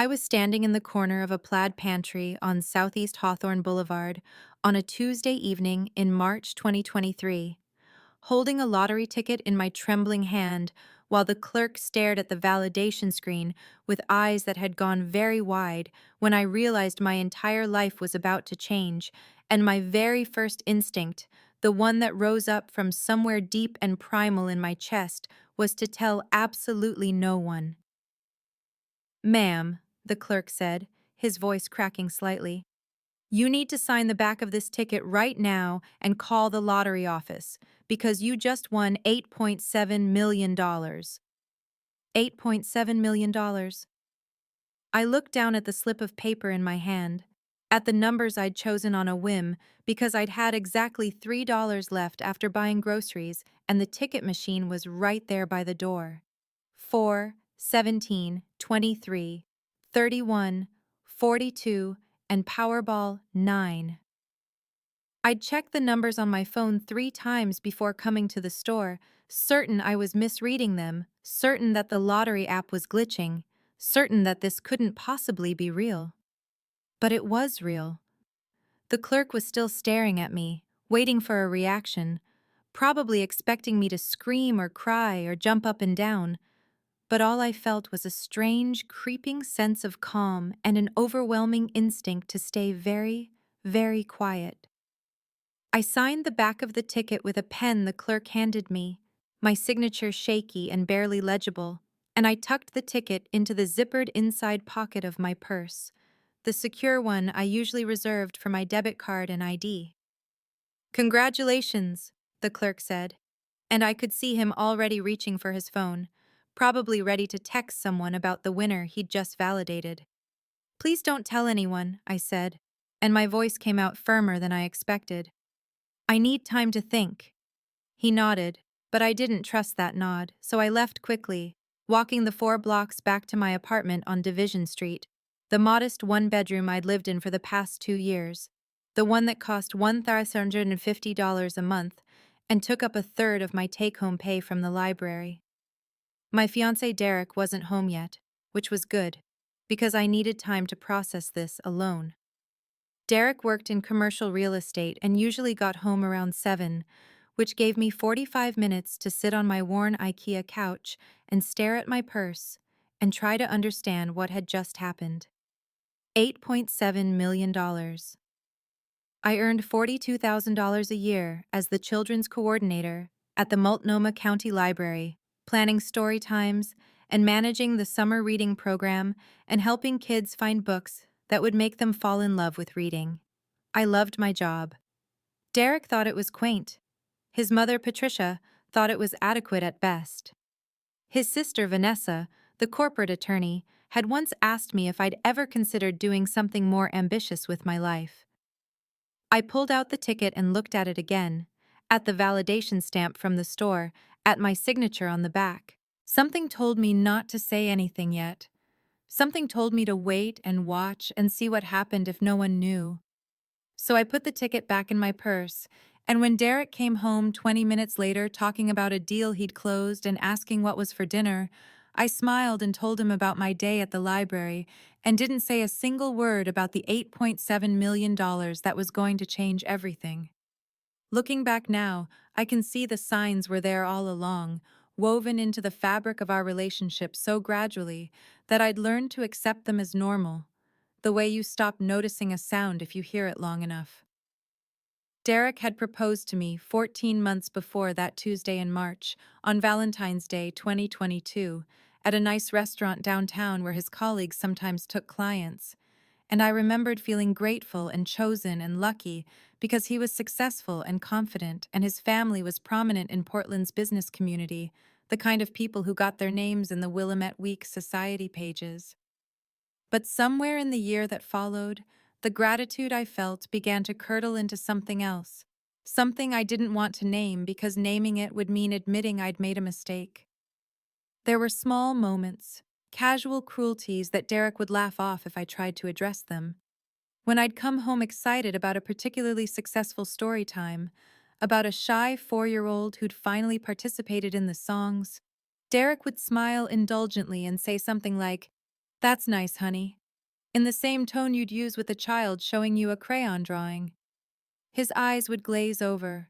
I was standing in the corner of a plaid pantry on Southeast Hawthorne Boulevard on a Tuesday evening in March 2023, holding a lottery ticket in my trembling hand while the clerk stared at the validation screen with eyes that had gone very wide when I realized my entire life was about to change, and my very first instinct, the one that rose up from somewhere deep and primal in my chest, was to tell absolutely no one. "Ma'am," the clerk said, his voice cracking slightly, "you need to sign the back of this ticket right now and call the lottery office, because you just won $8.7 million. $8.7 million. I looked down at the slip of paper in my hand, at the numbers I'd chosen on a whim because I'd had exactly $3 left after buying groceries, and the ticket machine was right there by the door. 4, 17, 23, 31, 42, and Powerball 9. I'd checked the numbers on my phone 3 times before coming to the store, certain I was misreading them, certain that the lottery app was glitching, certain that this couldn't possibly be real. But it was real. The clerk was still staring at me, waiting for a reaction, probably expecting me to scream or cry or jump up and down. But all I felt was a strange, creeping sense of calm and an overwhelming instinct to stay very, very quiet. I signed the back of the ticket with a pen the clerk handed me, my signature shaky and barely legible, and I tucked the ticket into the zippered inside pocket of my purse, the secure one I usually reserved for my debit card and ID. "Congratulations," the clerk said, and I could see him already reaching for his phone, probably ready to text someone about the winner he'd just validated. "Please don't tell anyone," I said, and my voice came out firmer than I expected. "I need time to think." He nodded, but I didn't trust that nod, so I left quickly, walking the 4 blocks back to my apartment on Division Street, the modest one-bedroom I'd lived in for the past 2 years, the one that cost $1,350 a month and took up a third of my take-home pay from the library. My fiancé Derek wasn't home yet, which was good, because I needed time to process this alone. Derek worked in commercial real estate and usually got home around 7, which gave me 45 minutes to sit on my worn IKEA couch and stare at my purse and try to understand what had just happened. $8.7 million. I earned $42,000 a year as the children's coordinator at the Multnomah County Library, planning story times and managing the summer reading program and helping kids find books that would make them fall in love with reading. I loved my job. Derek thought it was quaint. His mother, Patricia, thought it was adequate at best. His sister, Vanessa, the corporate attorney, had once asked me if I'd ever considered doing something more ambitious with my life. I pulled out the ticket and looked at it again, at the validation stamp from the store, at my signature on the back. Something told me not to say anything yet. Something told me to wait and watch and see what happened if no one knew. So I put the ticket back in my purse, and when Derek came home 20 minutes later talking about a deal he'd closed and asking what was for dinner, I smiled and told him about my day at the library and didn't say a single word about the $8.7 million that was going to change everything. Looking back now, I can see the signs were there all along, woven into the fabric of our relationship so gradually that I'd learned to accept them as normal, the way you stop noticing a sound if you hear it long enough. Derek had proposed to me 14 months before that Tuesday in March, on Valentine's Day 2022, at a nice restaurant downtown where his colleagues sometimes took clients, and I remembered feeling grateful and chosen and lucky because he was successful and confident and his family was prominent in Portland's business community, the kind of people who got their names in the Willamette Week society pages. But somewhere in the year that followed, the gratitude I felt began to curdle into something else, something I didn't want to name because naming it would mean admitting I'd made a mistake. There were small moments, casual cruelties that Derek would laugh off if I tried to address them. When I'd come home excited about a particularly successful story time, about a shy 4-year-old who'd finally participated in the songs, Derek would smile indulgently and say something like, That's nice, honey. In the same tone you'd use with a child showing you a crayon drawing. His eyes would glaze over.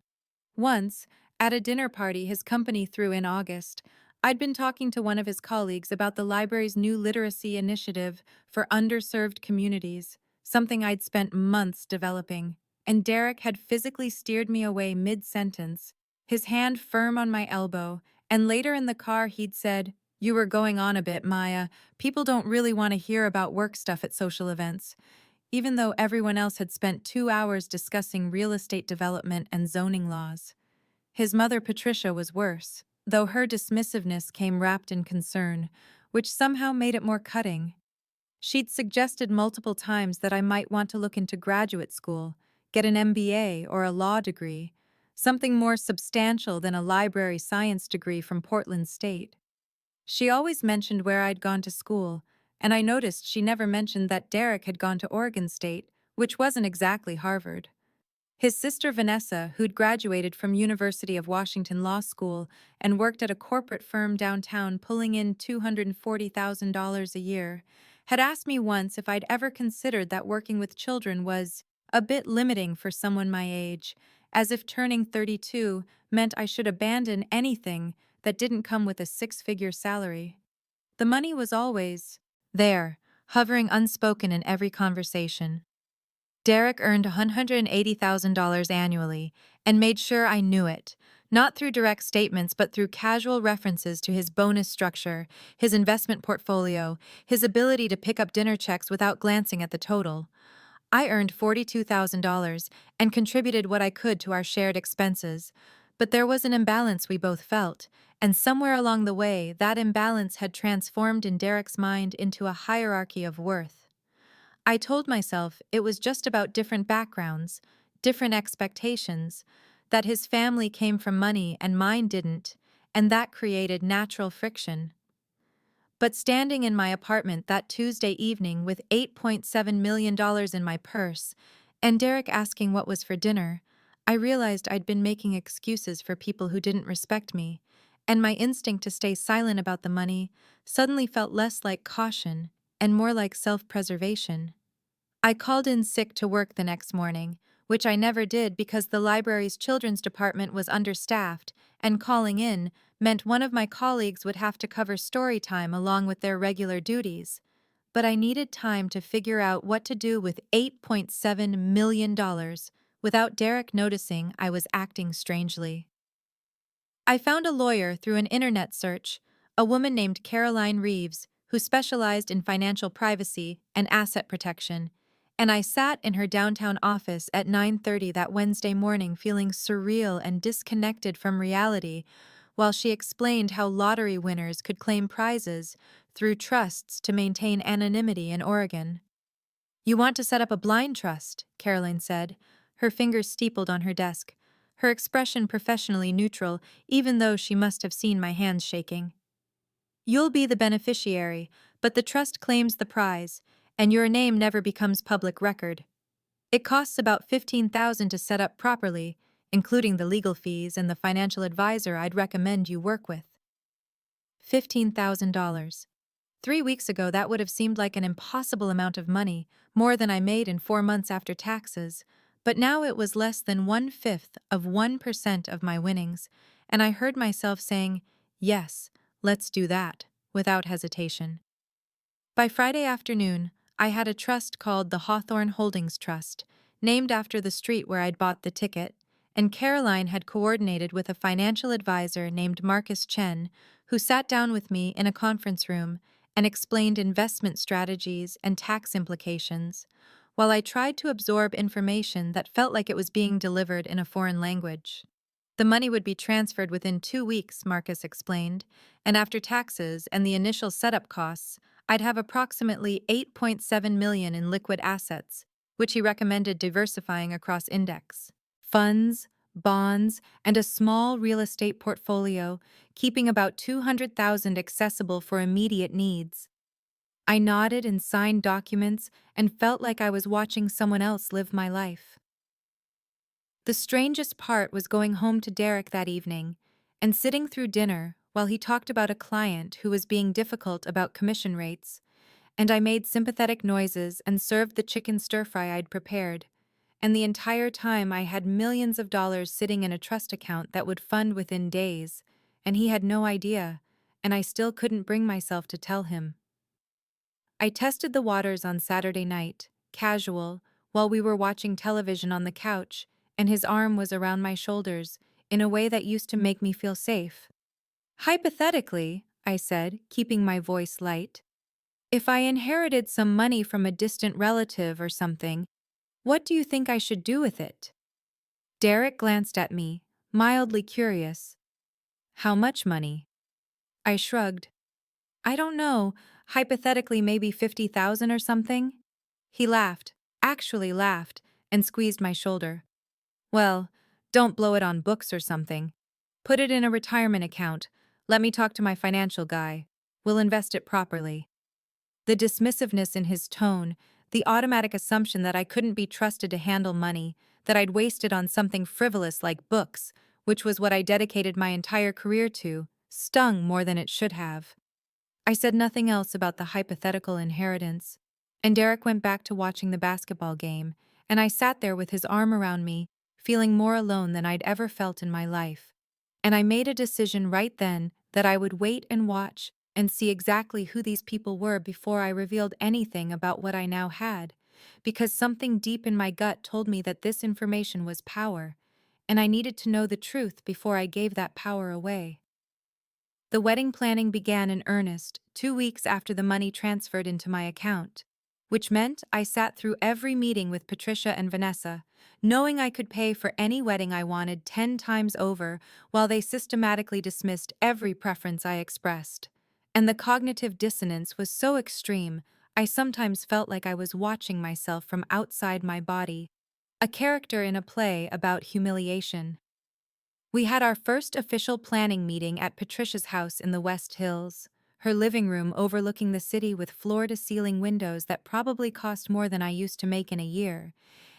Once, at a dinner party his company threw in August, I'd been talking to one of his colleagues about the library's new literacy initiative for underserved communities, something I'd spent months developing, and Derek had physically steered me away mid-sentence, his hand firm on my elbow, and later in the car he'd said, "You were going on a bit, Maya. People don't really want to hear about work stuff at social events." Even though everyone else had spent 2 hours discussing real estate development and zoning laws. His mother, Patricia, was worse, though her dismissiveness came wrapped in concern, which somehow made it more cutting. She'd suggested multiple times that I might want to look into graduate school, get an MBA or a law degree, something more substantial than a library science degree from Portland State. She always mentioned where I'd gone to school, and I noticed she never mentioned that Derek had gone to Oregon State, which wasn't exactly Harvard. His sister Vanessa, who'd graduated from University of Washington Law School and worked at a corporate firm downtown pulling in $240,000 a year, had asked me once if I'd ever considered that working with children was a bit limiting for someone my age, as if turning 32 meant I should abandon anything that didn't come with a six-figure salary. The money was always there, hovering unspoken in every conversation. Derek earned $180,000 annually and made sure I knew it, not through direct statements but through casual references to his bonus structure, his investment portfolio, his ability to pick up dinner checks without glancing at the total. I earned $42,000 and contributed what I could to our shared expenses, but there was an imbalance we both felt, and somewhere along the way that imbalance had transformed in Derek's mind into a hierarchy of worth. I told myself it was just about different backgrounds, different expectations, that his family came from money and mine didn't, and that created natural friction. But standing in my apartment that Tuesday evening with $8.7 million in my purse, and Derek asking what was for dinner, I realized I'd been making excuses for people who didn't respect me, and my instinct to stay silent about the money suddenly felt less like caution and more like self-preservation. I called in sick to work the next morning, which I never did because the library's children's department was understaffed, and calling in meant one of my colleagues would have to cover story time along with their regular duties. But I needed time to figure out what to do with $8.7 million without Derek noticing I was acting strangely. I found a lawyer through an internet search, a woman named Caroline Reeves, who specialized in financial privacy and asset protection, and I sat in her downtown office at 9:30 that Wednesday morning feeling surreal and disconnected from reality while she explained how lottery winners could claim prizes through trusts to maintain anonymity in Oregon. "You want to set up a blind trust," Caroline said, her fingers steepled on her desk, her expression professionally neutral even though she must have seen my hands shaking. "You'll be the beneficiary, but the trust claims the prize, and your name never becomes public record. It costs about $15,000 to set up properly, including the legal fees and the financial advisor I'd recommend you work with." $15,000. 3 weeks ago that would have seemed like an impossible amount of money, more than I made in 4 months after taxes, but now it was less than 1/5 of 1% of my winnings, and I heard myself saying, "Yes, let's do that," without hesitation. By Friday afternoon, I had a trust called the Hawthorne Holdings Trust, named after the street where I'd bought the ticket, and Caroline had coordinated with a financial advisor named Marcus Chen, who sat down with me in a conference room and explained investment strategies and tax implications, while I tried to absorb information that felt like it was being delivered in a foreign language. The money would be transferred within 2 weeks, Marcus explained, and after taxes and the initial setup costs, I'd have approximately $8.7 million in liquid assets, which he recommended diversifying across index funds, bonds, and a small real estate portfolio, keeping about $200,000 accessible for immediate needs. I nodded and signed documents and felt like I was watching someone else live my life. The strangest part was going home to Derek that evening and sitting through dinner while he talked about a client who was being difficult about commission rates, and I made sympathetic noises and served the chicken stir-fry I'd prepared. And the entire time I had millions of dollars sitting in a trust account that would fund within days, and he had no idea, and I still couldn't bring myself to tell him. I tested the waters on Saturday night, casual, while we were watching television on the couch, and his arm was around my shoulders, in a way that used to make me feel safe. Hypothetically, I said, keeping my voice light, if I inherited some money from a distant relative or something, what do you think I should do with it? Derek glanced at me, mildly curious. How much money? I shrugged. I don't know, hypothetically maybe 50,000 or something? He laughed, actually laughed, and squeezed my shoulder. Well, don't blow it on books or something. Put it in a retirement account. Let me talk to my financial guy. We'll invest it properly. The dismissiveness in his tone, the automatic assumption that I couldn't be trusted to handle money, that I'd wasted on something frivolous like books, which was what I dedicated my entire career to, stung more than it should have. I said nothing else about the hypothetical inheritance, and Derek went back to watching the basketball game, and I sat there with his arm around me, feeling more alone than I'd ever felt in my life. And I made a decision right then that I would wait and watch and see exactly who these people were before I revealed anything about what I now had, because something deep in my gut told me that this information was power, and I needed to know the truth before I gave that power away. The wedding planning began in earnest 2 weeks after the money transferred into my account, which meant I sat through every meeting with Patricia and Vanessa, knowing I could pay for any wedding I wanted 10 times over, while they systematically dismissed every preference I expressed. And the cognitive dissonance was so extreme, I sometimes felt like I was watching myself from outside my body, a character in a play about humiliation. We had our first official planning meeting at Patricia's house in the West Hills, her living room overlooking the city with floor-to-ceiling windows that probably cost more than I used to make in a year,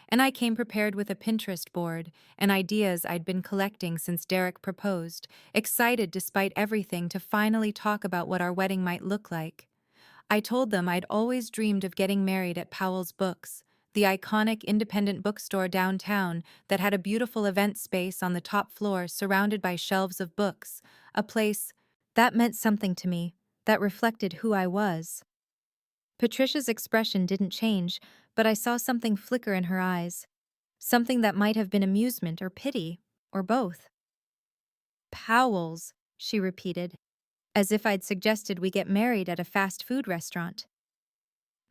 and I came prepared with a Pinterest board and ideas I'd been collecting since Derek proposed, excited despite everything to finally talk about what our wedding might look like. I told them I'd always dreamed of getting married at Powell's Books, the iconic independent bookstore downtown that had a beautiful event space on the top floor surrounded by shelves of books, a place that meant something to me, that reflected who I was. Patricia's expression didn't change, but I saw something flicker in her eyes, something that might have been amusement or pity, or both. Powell's, she repeated, as if I'd suggested we get married at a fast food restaurant.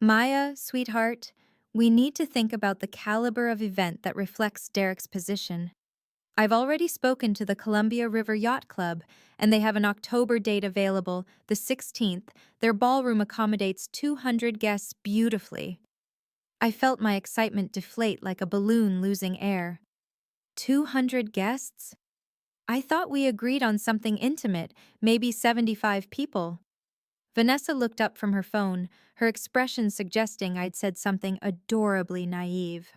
Maya, sweetheart, we need to think about the caliber of event that reflects Derek's position. I've already spoken to the Columbia River Yacht Club, and they have an October date available, the 16th. Their ballroom accommodates 200 guests beautifully. I felt my excitement deflate like a balloon losing air. 200 guests? I thought we agreed on something intimate, maybe 75 people. Vanessa looked up from her phone, her expression suggesting I'd said something adorably naive.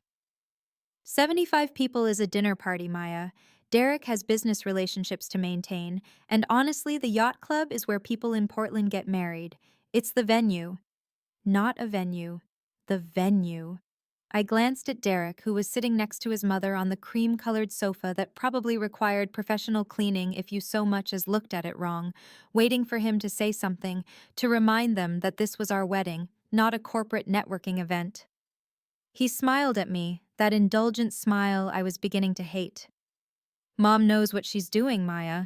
75 people is a dinner party, Maya. Derek has business relationships to maintain, and honestly, the yacht club is where people in Portland get married. It's the venue. Not a venue. The venue. I glanced at Derek, who was sitting next to his mother on the cream-colored sofa that probably required professional cleaning if you so much as looked at it wrong, waiting for him to say something, to remind them that this was our wedding, not a corporate networking event. He smiled at me, that indulgent smile I was beginning to hate. Mom knows what she's doing, Maya.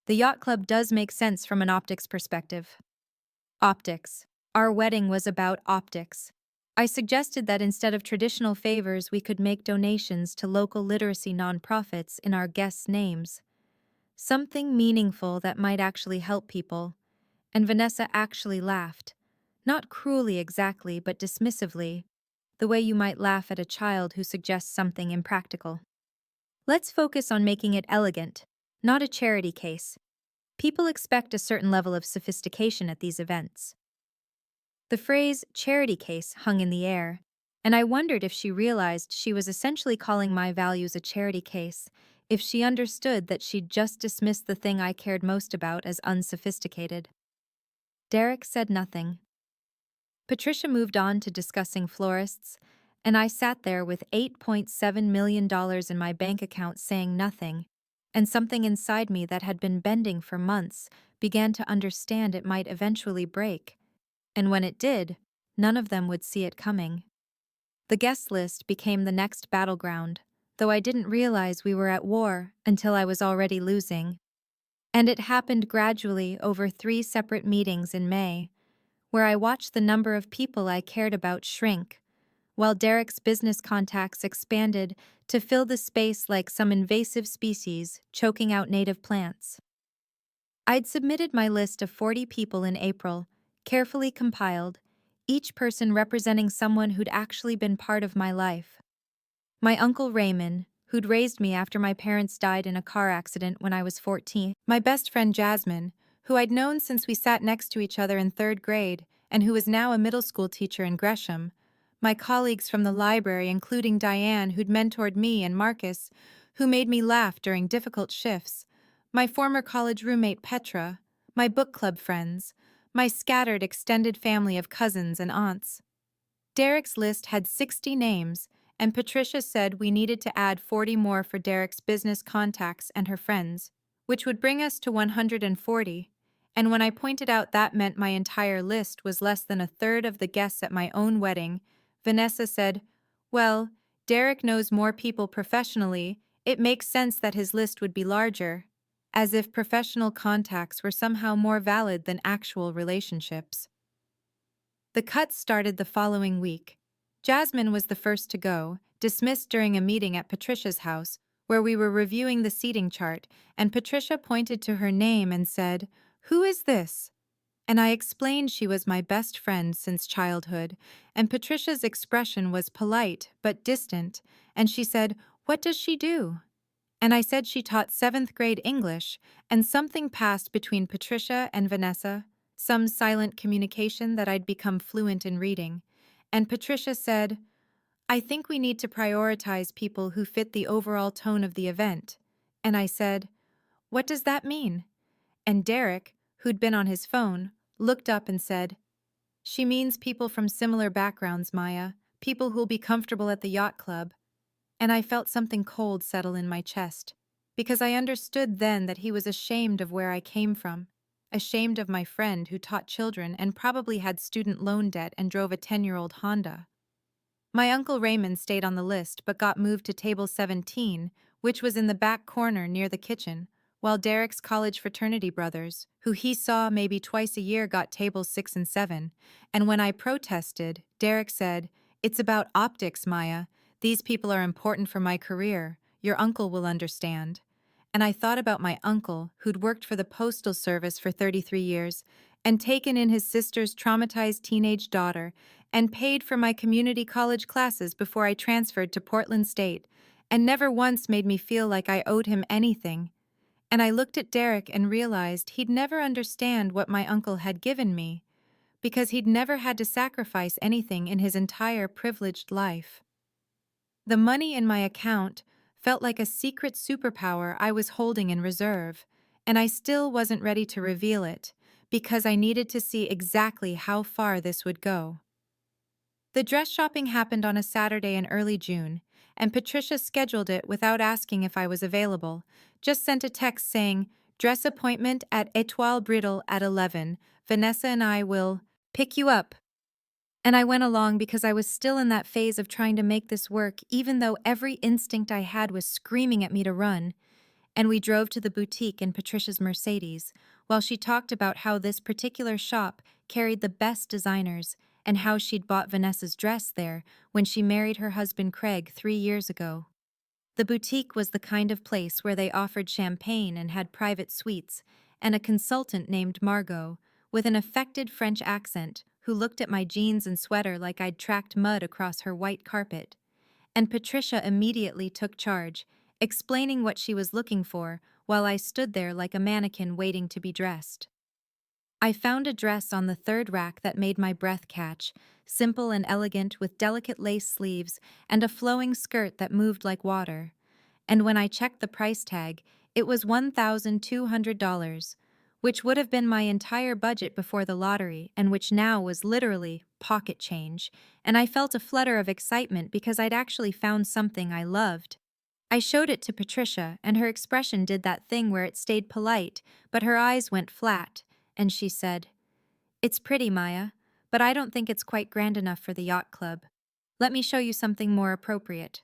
The yacht club does make sense from an optics perspective. Optics. Our wedding was about optics. I suggested that instead of traditional favors, we could make donations to local literacy nonprofits in our guests' names. Something meaningful that might actually help people. And Vanessa actually laughed. Not cruelly exactly, but dismissively, the way you might laugh at a child who suggests something impractical. Let's focus on making it elegant, not a charity case. People expect a certain level of sophistication at these events. The phrase charity case hung in the air, and I wondered if she realized she was essentially calling my values a charity case, if she understood that she'd just dismissed the thing I cared most about as unsophisticated. Derek said nothing. Patricia moved on to discussing florists, and I sat there with $8.7 million in my bank account saying nothing, and something inside me that had been bending for months began to understand it might eventually break, and when it did, none of them would see it coming. The guest list became the next battleground, though I didn't realize we were at war until I was already losing. And it happened gradually over 3 separate meetings in May, where I watched the number of people I cared about shrink, while Derek's business contacts expanded to fill the space like some invasive species choking out native plants. I'd submitted my list of 40 people in April, carefully compiled, each person representing someone who'd actually been part of my life. My uncle Raymond, who'd raised me after my parents died in a car accident when I was 14. My best friend Jasmine, who I'd known since we sat next to each other in 3rd grade and who is now a middle school teacher in Gresham. My colleagues from the library, including Diane, who'd mentored me, and Marcus, who made me laugh during difficult shifts. My former college roommate Petra. My book club friends. My scattered extended family of cousins and aunts. Derek's list had 60 names, and Patricia said we needed to add 40 more for Derek's business contacts and her friends, which would bring us to 140. And when I pointed out that meant my entire list was less than a third of the guests at my own wedding, Vanessa said, "Well, Derek knows more people professionally, it makes sense that his list would be larger," as if professional contacts were somehow more valid than actual relationships. The cuts started the following week. Jasmine was the first to go, dismissed during a meeting at Patricia's house, where we were reviewing the seating chart, and Patricia pointed to her name and said, "Who is this?" And I explained she was my best friend since childhood, and Patricia's expression was polite but distant, and she said, "What does she do?" And I said she taught 7th grade English, and something passed between Patricia and Vanessa, some silent communication that I'd become fluent in reading. And Patricia said, "I think we need to prioritize people who fit the overall tone of the event." And I said, "What does that mean?" And Derek, who'd been on his phone, looked up and said, "She means people from similar backgrounds, Maya, people who'll be comfortable at the yacht club." And I felt something cold settle in my chest, because I understood then that he was ashamed of where I came from, ashamed of my friend who taught children and probably had student loan debt and drove a 10-year-old Honda. My uncle Raymond stayed on the list but got moved to table 17, which was in the back corner near the kitchen, while Derek's college fraternity brothers, who he saw maybe twice a year, got tables 6 and 7, and when I protested, Derek said, "It's about optics, Maya. These people are important for my career. Your uncle will understand." And I thought about my uncle, who'd worked for the Postal Service for 33 years, and taken in his sister's traumatized teenage daughter, and paid for my community college classes before I transferred to Portland State, and never once made me feel like I owed him anything. And I looked at Derek and realized he'd never understand what my uncle had given me, because he'd never had to sacrifice anything in his entire privileged life. The money in my account felt like a secret superpower I was holding in reserve, and I still wasn't ready to reveal it, because I needed to see exactly how far this would go. The dress shopping happened on a Saturday in early June, and Patricia scheduled it without asking if I was available, just sent a text saying, "Dress appointment at Étoile Brittle at 11, Vanessa and I will pick you up." And I went along because I was still in that phase of trying to make this work, even though every instinct I had was screaming at me to run. And we drove to the boutique in Patricia's Mercedes, while she talked about how this particular shop carried the best designers and how she'd bought Vanessa's dress there when she married her husband Craig 3 years ago. The boutique was the kind of place where they offered champagne and had private suites, and a consultant named Margot, with an affected French accent, who looked at my jeans and sweater like I'd tracked mud across her white carpet. And Patricia immediately took charge, explaining what she was looking for, while I stood there like a mannequin waiting to be dressed. I found a dress on the 3rd rack that made my breath catch, simple and elegant with delicate lace sleeves and a flowing skirt that moved like water. And when I checked the price tag, it was $1,200, which would have been my entire budget before the lottery and which now was literally pocket change, and I felt a flutter of excitement because I'd actually found something I loved. I showed it to Patricia, and her expression did that thing where it stayed polite, but her eyes went flat, and she said, "It's pretty, Maya, but I don't think it's quite grand enough for the yacht club. Let me show you something more appropriate."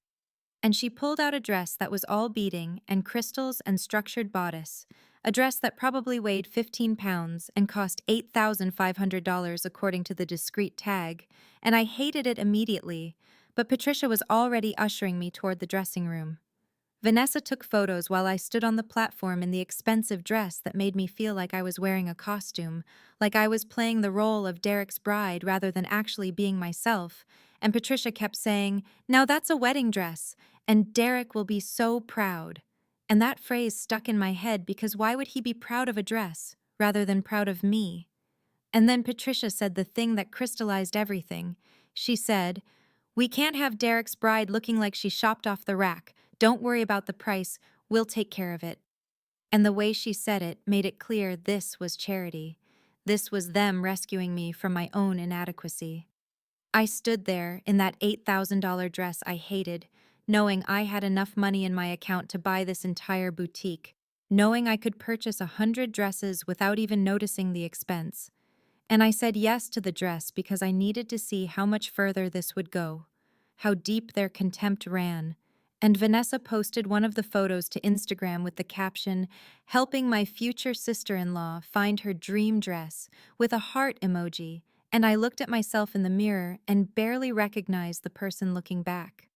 And she pulled out a dress that was all beading and crystals and structured bodice, a dress that probably weighed 15 pounds and cost $8,500 according to the discreet tag, and I hated it immediately, but Patricia was already ushering me toward the dressing room. Vanessa took photos while I stood on the platform in the expensive dress that made me feel like I was wearing a costume, like I was playing the role of Derek's bride rather than actually being myself, and Patricia kept saying, "Now that's a wedding dress, and Derek will be so proud." And that phrase stuck in my head because why would he be proud of a dress rather than proud of me? And then Patricia said the thing that crystallized everything. She said, "We can't have Derek's bride looking like she shopped off the rack. Don't worry about the price, we'll take care of it." And the way she said it made it clear this was charity. This was them rescuing me from my own inadequacy. I stood there in that $8,000 dress I hated, knowing I had enough money in my account to buy this entire boutique, knowing I could purchase 100 dresses without even noticing the expense. And I said yes to the dress because I needed to see how much further this would go, how deep their contempt ran. And Vanessa posted one of the photos to Instagram with the caption, "Helping my future sister-in-law find her dream dress," with a heart emoji, and I looked at myself in the mirror and barely recognized the person looking back.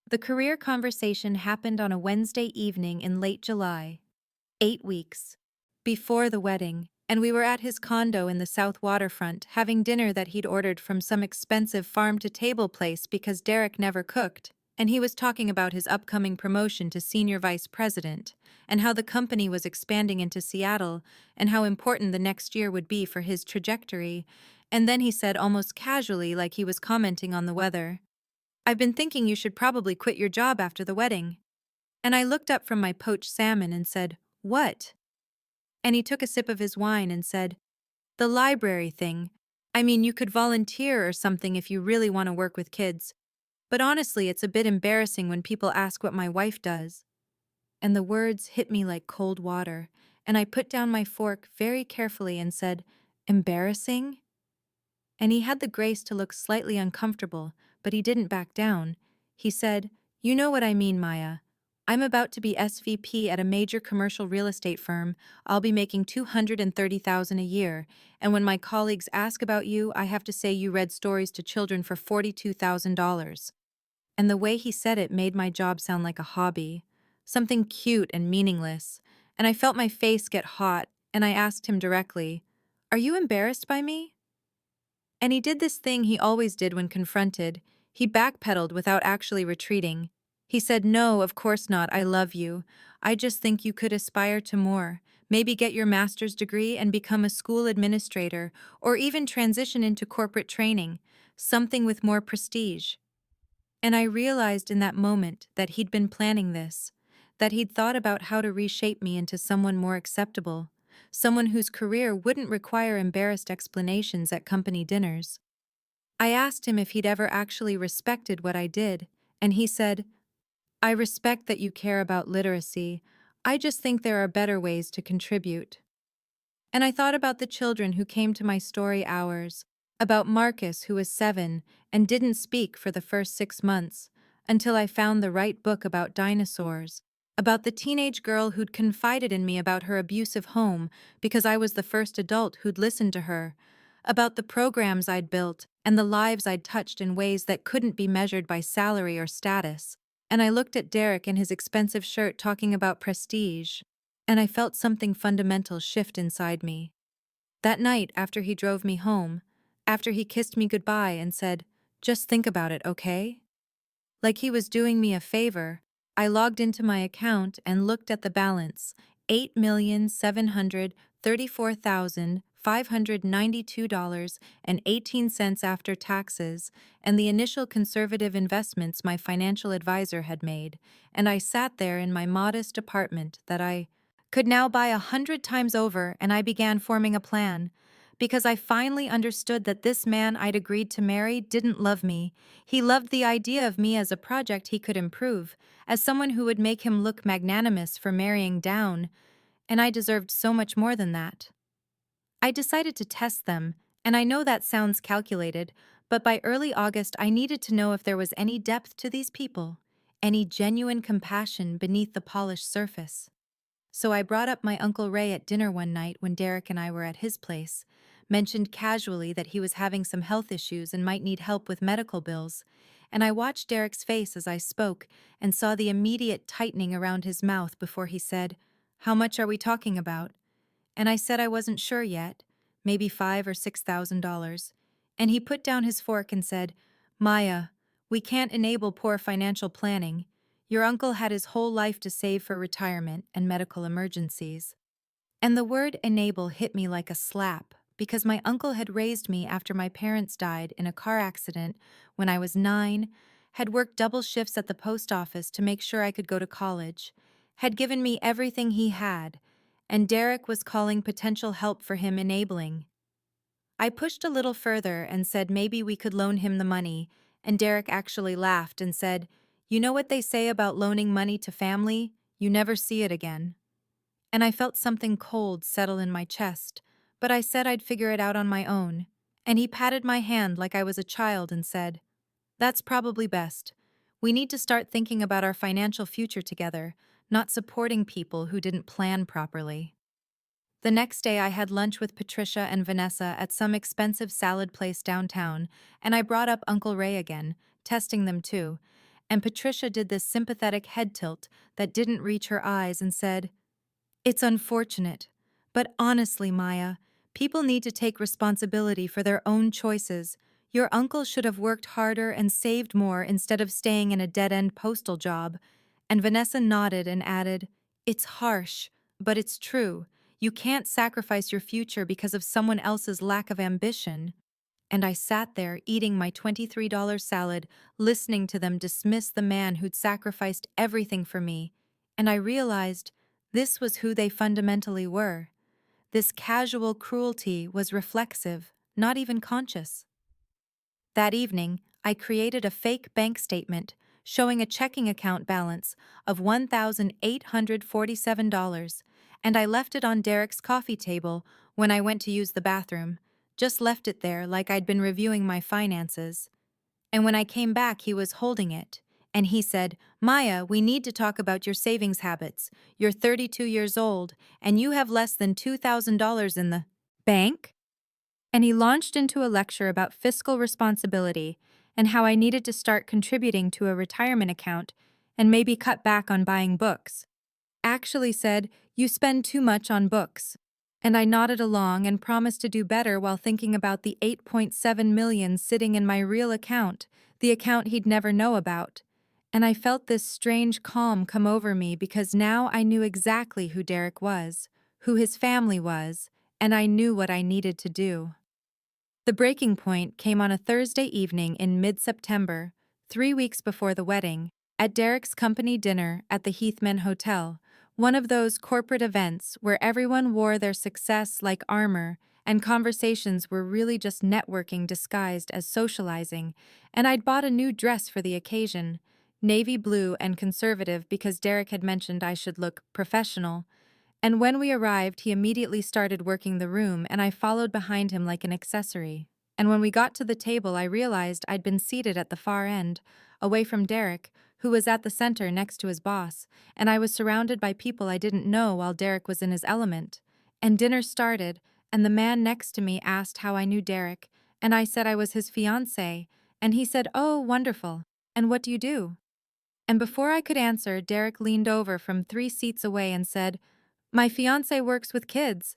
The career conversation happened on a Wednesday evening in late July, 8 weeks before the wedding, and we were at his condo in the South Waterfront having dinner that he'd ordered from some expensive farm-to-table place because Derek never cooked, and he was talking about his upcoming promotion to senior vice president, and how the company was expanding into Seattle, and how important the next year would be for his trajectory, and then he said almost casually like he was commenting on the weather, "I've been thinking you should probably quit your job after the wedding." And I looked up from my poached salmon and said, "What?" And he took a sip of his wine and said, "The library thing. I mean, you could volunteer or something if you really want to work with kids. But honestly, it's a bit embarrassing when people ask what my wife does." And the words hit me like cold water, and I put down my fork very carefully and said, "Embarrassing?" And he had the grace to look slightly uncomfortable, but he didn't back down. He said, "You know what I mean, Maya. I'm about to be SVP at a major commercial real estate firm. I'll be making $230,000 a year, and when my colleagues ask about you, I have to say you read stories to children for $42,000. And the way he said it made my job sound like a hobby, something cute and meaningless, and I felt my face get hot, and I asked him directly, "Are you embarrassed by me?" And he did this thing he always did when confronted. He backpedaled without actually retreating. He said, "No, of course not, I love you. I just think you could aspire to more. Maybe get your master's degree and become a school administrator, or even transition into corporate training, something with more prestige." And I realized in that moment that he'd been planning this, that he'd thought about how to reshape me into someone more acceptable, someone whose career wouldn't require embarrassed explanations at company dinners. I asked him if he'd ever actually respected what I did, and he said, "I respect that you care about literacy. I just think there are better ways to contribute." And I thought about the children who came to my story hours, about Marcus, who was 7 and didn't speak for the first 6 months, until I found the right book about dinosaurs, about the teenage girl who'd confided in me about her abusive home because I was the first adult who'd listened to her, about the programs I'd built and the lives I'd touched in ways that couldn't be measured by salary or status. And I looked at Derek in his expensive shirt talking about prestige, and I felt something fundamental shift inside me. That night, after he drove me home, after he kissed me goodbye and said, "Just think about it, okay?" Like he was doing me a favor, I logged into my account and looked at the balance, $8,734,592.18 after taxes, and the initial conservative investments my financial advisor had made, and I sat there in my modest apartment that I could now buy 100 times over, and I began forming a plan. Because I finally understood that this man I'd agreed to marry didn't love me. He loved the idea of me as a project he could improve, as someone who would make him look magnanimous for marrying down, and I deserved so much more than that. I decided to test them, and I know that sounds calculated, but by early August I needed to know if there was any depth to these people, any genuine compassion beneath the polished surface. So I brought up my Uncle Ray at dinner one night when Derek and I were at his place, mentioned casually that he was having some health issues and might need help with medical bills, and I watched Derek's face as I spoke and saw the immediate tightening around his mouth before he said, "How much are we talking about?" And I said I wasn't sure yet, maybe $5,000 or $6,000, and he put down his fork and said, "Maya, we can't enable poor financial planning. Your uncle had his whole life to save for retirement and medical emergencies." And the word enable hit me like a slap, because my uncle had raised me after my parents died in a car accident when I was 9, had worked double shifts at the post office to make sure I could go to college, had given me everything he had, and Derek was calling potential help for him enabling. I pushed a little further and said maybe we could loan him the money, and Derek actually laughed and said, "You know what they say about loaning money to family? You never see it again." And I felt something cold settle in my chest, but I said I'd figure it out on my own, and he patted my hand like I was a child and said, "That's probably best. We need to start thinking about our financial future together, not supporting people who didn't plan properly." The next day I had lunch with Patricia and Vanessa at some expensive salad place downtown, and I brought up Uncle Ray again, testing them too, and Patricia did this sympathetic head tilt that didn't reach her eyes and said, "It's unfortunate, but honestly, Maya, people need to take responsibility for their own choices. Your uncle should have worked harder and saved more instead of staying in a dead-end postal job." And Vanessa nodded and added, "It's harsh, but it's true. You can't sacrifice your future because of someone else's lack of ambition." And I sat there eating my $23 salad, listening to them dismiss the man who'd sacrificed everything for me, and I realized this was who they fundamentally were. This casual cruelty was reflexive, not even conscious. That evening, I created a fake bank statement showing a checking account balance of $1,847, and I left it on Derek's coffee table when I went to use the bathroom, just left it there like I'd been reviewing my finances. And when I came back, he was holding it, and he said, "Maya, we need to talk about your savings habits. You're 32 years old, and you have less than $2,000 in the bank?" And he launched into a lecture about fiscal responsibility and how I needed to start contributing to a retirement account and maybe cut back on buying books. Actually said, "You spend too much on books." And I nodded along and promised to do better while thinking about the 8.7 million sitting in my real account, the account he'd never know about. And I felt this strange calm come over me because now I knew exactly who Derek was, who his family was, and I knew what I needed to do. The breaking point came on a Thursday evening in mid-September, 3 weeks before the wedding, at Derek's company dinner at the Heathman Hotel, one of those corporate events where everyone wore their success like armor and conversations were really just networking disguised as socializing, and I'd bought a new dress for the occasion, navy blue and conservative because Derek had mentioned I should look professional. And when we arrived, he immediately started working the room, and I followed behind him like an accessory. And when we got to the table, I realized I'd been seated at the far end, away from Derek, who was at the center next to his boss, and I was surrounded by people I didn't know while Derek was in his element. And dinner started, and the man next to me asked how I knew Derek, and I said I was his fiancé, and he said, "Oh, wonderful. And what do you do?" And before I could answer, Derek leaned over from 3 seats away and said, "My fiancé works with kids."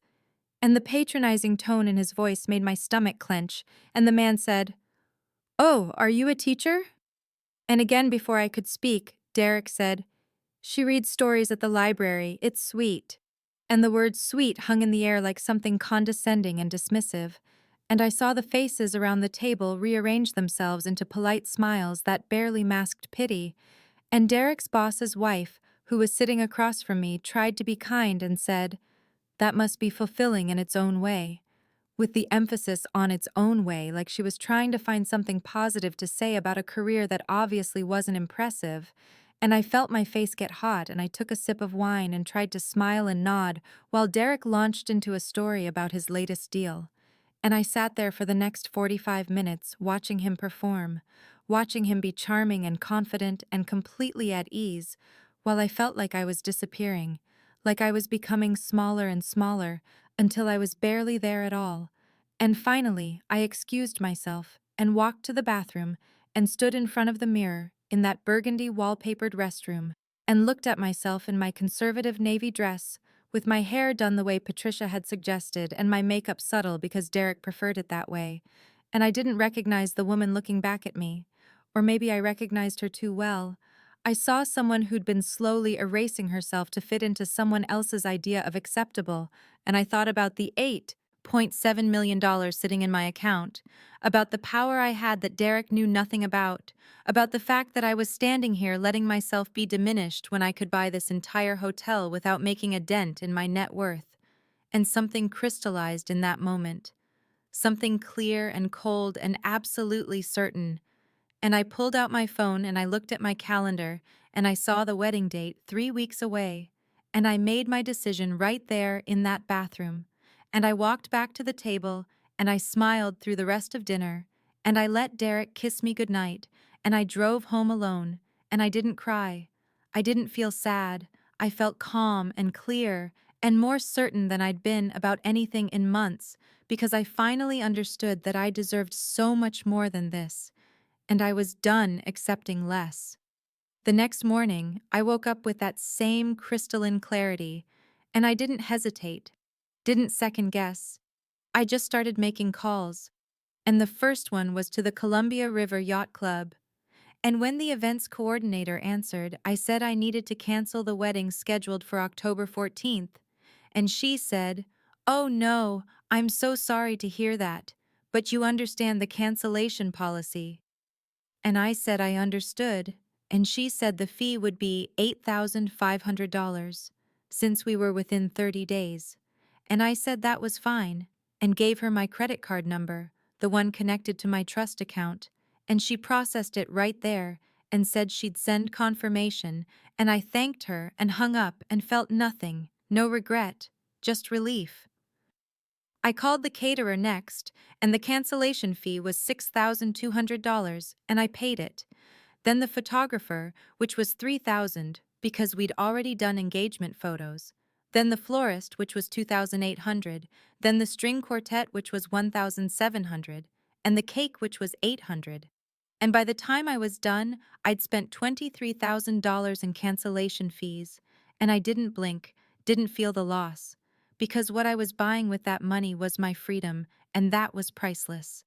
And the patronizing tone in his voice made my stomach clench, and the man said, "Oh, are you a teacher?" And again before I could speak, Derek said, "She reads stories at the library, it's sweet." And the word sweet hung in the air like something condescending and dismissive, and I saw the faces around the table rearrange themselves into polite smiles that barely masked pity, and Derek's boss's wife who was sitting across from me, tried to be kind and said, "That must be fulfilling in its own way," with the emphasis on its own way, like she was trying to find something positive to say about a career that obviously wasn't impressive. And I felt my face get hot, and I took a sip of wine and tried to smile and nod while Derek launched into a story about his latest deal. And I sat there for the next 45 minutes watching him perform, watching him be charming and confident and completely at ease, while I felt like I was disappearing, like I was becoming smaller and smaller until I was barely there at all. And finally, I excused myself and walked to the bathroom and stood in front of the mirror in that burgundy wallpapered restroom and looked at myself in my conservative navy dress, with my hair done the way Patricia had suggested and my makeup subtle because Derek preferred it that way. And I didn't recognize the woman looking back at me. Or maybe I recognized her too well. I saw someone who'd been slowly erasing herself to fit into someone else's idea of acceptable, and I thought about the $8.7 million sitting in my account, about the power I had that Derek knew nothing about the fact that I was standing here letting myself be diminished when I could buy this entire hotel without making a dent in my net worth. And something crystallized in that moment. Something clear and cold and absolutely certain. And I pulled out my phone and I looked at my calendar and I saw the wedding date 3 weeks away. And I made my decision right there in that bathroom. And I walked back to the table and I smiled through the rest of dinner. And I let Derek kiss me goodnight. And I drove home alone. And I didn't cry. I didn't feel sad. I felt calm and clear and more certain than I'd been about anything in months, because I finally understood that I deserved so much more than this. And I was done accepting less. The next morning, I woke up with that same crystalline clarity, and I didn't hesitate, didn't second guess. I just started making calls, and the first one was to the Columbia River Yacht Club. And when the events coordinator answered, I said I needed to cancel the wedding scheduled for October 14th, and she said, "Oh no, I'm so sorry to hear that, but you understand the cancellation policy." And I said I understood, and she said the fee would be $8,500, since we were within 30 days. And I said that was fine, and gave her my credit card number, the one connected to my trust account, and she processed it right there and said she'd send confirmation, and I thanked her and hung up and felt nothing, no regret, just relief. I called the caterer next, and the cancellation fee was $6,200, and I paid it. Then the photographer, which was $3,000 because we'd already done engagement photos. Then the florist, which was $2,800. Then the string quartet, which was $1,700, and the cake, which was $800. And by the time I was done, I'd spent $23,000 in cancellation fees, and I didn't blink, didn't feel the loss, because what I was buying with that money was my freedom, and that was priceless.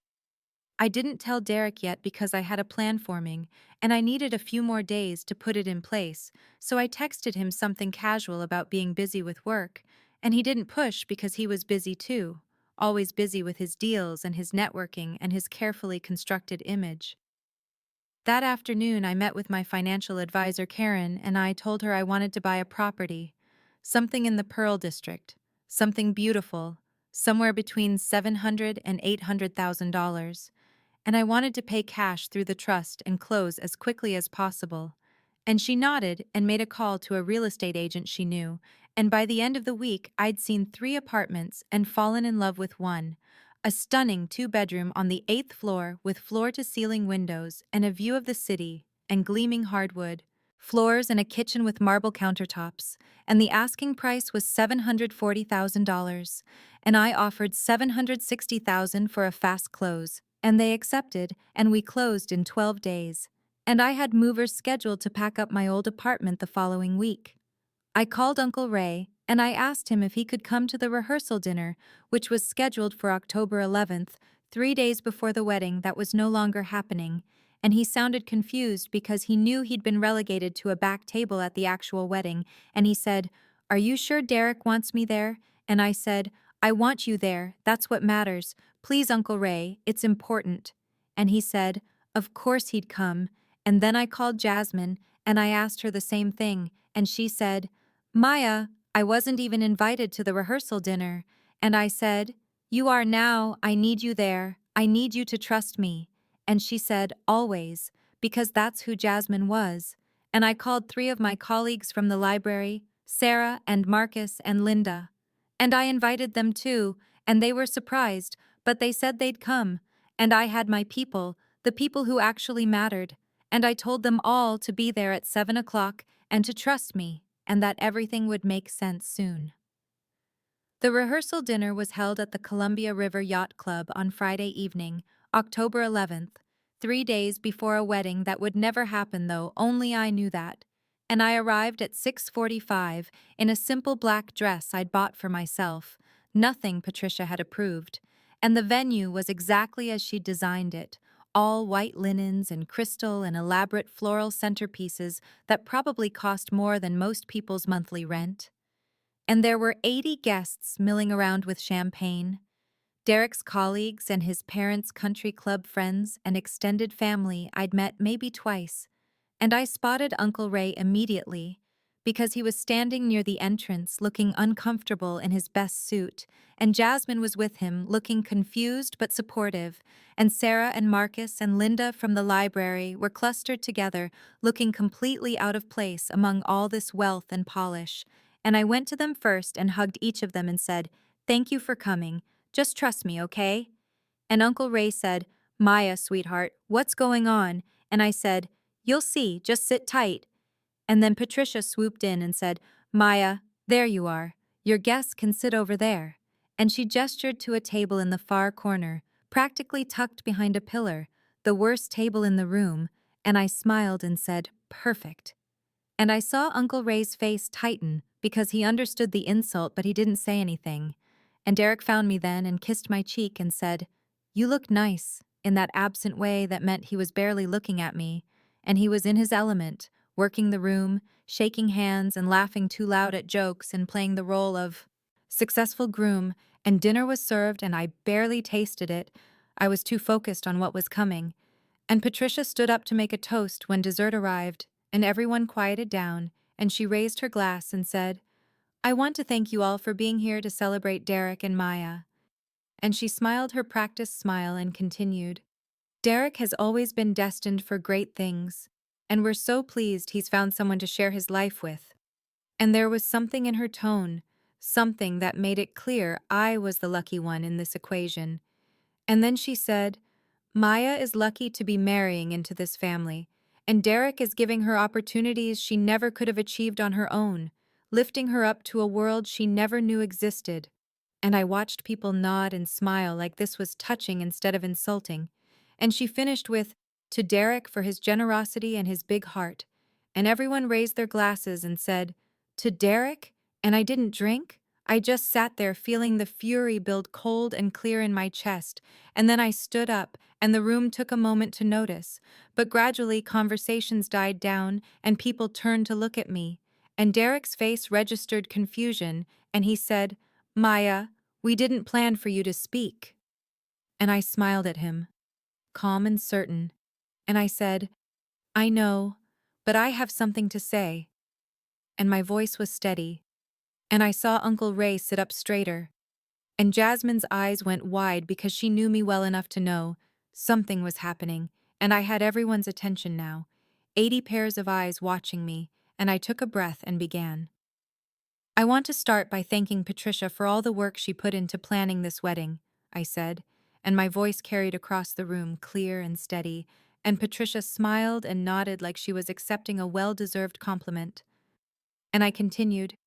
I didn't tell Derek yet because I had a plan forming, and I needed a few more days to put it in place, so I texted him something casual about being busy with work, and he didn't push because he was busy too, always busy with his deals and his networking and his carefully constructed image. That afternoon, I met with my financial advisor, Karen, and I told her I wanted to buy a property, something in the Pearl District, something beautiful, somewhere between $700,000 and $800,000, and I wanted to pay cash through the trust and close as quickly as possible. And she nodded and made a call to a real estate agent she knew, and by the end of the week, I'd seen 3 apartments and fallen in love with one. A stunning 2-bedroom on the 8th floor with floor-to-ceiling windows and a view of the city and gleaming hardwood floors and a kitchen with marble countertops, and the asking price was $740,000, and I offered $760,000 for a fast close, and they accepted, and we closed in 12 days. And I had movers scheduled to pack up my old apartment the following week. I called Uncle Ray, and I asked him if he could come to the rehearsal dinner, which was scheduled for October 11th, 3 days before the wedding that was no longer happening, and he sounded confused because he knew he'd been relegated to a back table at the actual wedding, and he said, "Are you sure Derek wants me there?" And I said, "I want you there, that's what matters. Please, Uncle Ray, it's important." And he said, of course he'd come, And then I called Jasmine, and I asked her the same thing, and she said, Maya, I wasn't even invited to the rehearsal dinner. And I said, You are now, I need you there, I need you to trust me. And she said, Always, because that's who Jasmine was. And I called 3 of my colleagues from the library, Sarah and Marcus and Linda. And I invited them too, and they were surprised, but they said they'd come. And I had my people, the people who actually mattered, and I told them all to be there at 7 o'clock and to trust me, and that everything would make sense soon. The rehearsal dinner was held at the Columbia River Yacht Club on Friday evening, October 11th, 3 days before a wedding that would never happen, though only I knew that. And I arrived at 6:45 in a simple black dress I'd bought for myself, nothing Patricia had approved, and the venue was exactly as she'd designed it, all white linens and crystal and elaborate floral centerpieces that probably cost more than most people's monthly rent. And there were 80 guests milling around with champagne. Derek's colleagues and his parents' country club friends and extended family I'd met maybe twice, and I spotted Uncle Ray immediately because he was standing near the entrance looking uncomfortable in his best suit, and Jasmine was with him looking confused but supportive, and Sarah and Marcus and Linda from the library were clustered together looking completely out of place among all this wealth and polish, and I went to them first and hugged each of them and said, "Thank you for coming. Just trust me, okay?" And Uncle Ray said, "Maya, sweetheart, what's going on?" And I said, "You'll see, just sit tight." And then Patricia swooped in and said, "Maya, there you are. Your guests can sit over there." And she gestured to a table in the far corner, practically tucked behind a pillar, the worst table in the room, and I smiled and said, "Perfect." And I saw Uncle Ray's face tighten because he understood the insult, but he didn't say anything. And Derek found me then and kissed my cheek and said, "You look nice," in that absent way that meant he was barely looking at me, and he was in his element, working the room, shaking hands and laughing too loud at jokes and playing the role of successful groom, and dinner was served and I barely tasted it. I was too focused on what was coming. And Patricia stood up to make a toast when dessert arrived, and everyone quieted down, and she raised her glass and said, "I want to thank you all for being here to celebrate Derek and Maya." And she smiled her practiced smile and continued, "Derek has always been destined for great things, and we're so pleased he's found someone to share his life with." And there was something in her tone, something that made it clear I was the lucky one in this equation. And then she said, "Maya is lucky to be marrying into this family, and Derek is giving her opportunities she never could have achieved on her own, lifting her up to a world she never knew existed." And I watched people nod and smile like this was touching instead of insulting. And she finished with, "To Derek for his generosity and his big heart." And everyone raised their glasses and said, "To Derek?" And I didn't drink. I just sat there feeling the fury build cold and clear in my chest, and then I stood up, and the room took a moment to notice. But gradually conversations died down, and people turned to look at me. And Derek's face registered confusion, and he said, "Maya, we didn't plan for you to speak." And I smiled at him, calm and certain, and I said, "I know, but I have something to say." And my voice was steady, and I saw Uncle Ray sit up straighter, and Jasmine's eyes went wide because she knew me well enough to know something was happening, and I had everyone's attention now, 80 pairs of eyes watching me, and I took a breath and began. "I want to start by thanking Patricia for all the work she put into planning this wedding," I said, and my voice carried across the room clear and steady, and Patricia smiled and nodded like she was accepting a well-deserved compliment. And I continued,